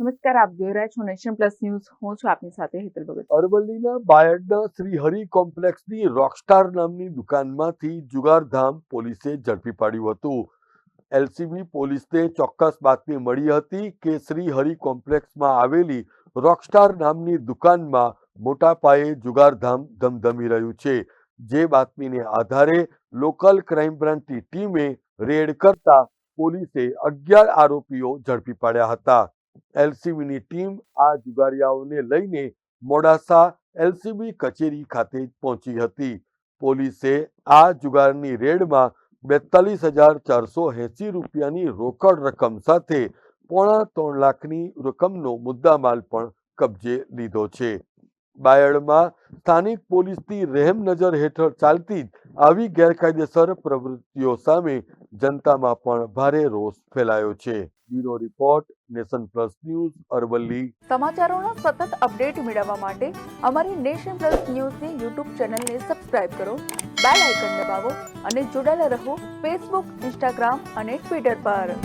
નમસ્કાર, આપ જોઈ રહ્યા છો નેશન પ્લસ ન્યૂઝ. હું છું આપની સાથે હેતલ ભગત. અરવલ્લીના બાયડના શ્રી હરિ કોમ્પ્લેક્સની રોકસ્ટાર નામની દુકાનમાંથી જુગારધામ પોલીસે ઝડપી પાડ્યું હતું. એલસીબી પોલીસને ચોક્કસ બાતમી મળી હતી કે શ્રી હરિ કોમ્પ્લેક્સમાં આવેલી રોકસ્ટાર નામની દુકાનમાં મોટા પાયે જુગારધામ ધમધમી રહ્યું છે. જે બાતમીને આધારે લોકલ ક્રાઇમ બ્રાન્ચની ટીમે રેડ કરતા પોલીસે 11 આરોપીઓ ઝડપી પાડ્યા હતા. એલસીબીની ટીમ આ જુગારીયાઓને લઈને મોડાસા એલસીબી કચેરી ખાતે પહોંચી હતી. પોલીસે આ જુગારની રેડમાં 42,480 રૂપિયાની રોકડ રકમ સાથે 3.25 લાખની રકમનો મુદ્દામાલ પણ કબજે લીધો છે. બાયડમાં સ્થાનિક પોલીસની રહેમ નજર હેઠળ ચાલતી આવી ગેરકાયદેસર પ્રવૃત્તિઓ સામે જનતામાં પણ ભારે રોષ ફેલાયો છે. Bureau report, nation plus news, Aravalli. સમાચારોનો સતત અપડેટ મેળવવા માટે અમારી નેશન પ્લસ ન્યૂઝની યુટ્યુબ ચેનલને સબસ્ક્રાઇબ કરો, બેલ આઇકન દબાવો અને જોડાયેલા રહો ફેસબુક, ઇન્સ્ટાગ્રામ અને ટ્વિટર પર.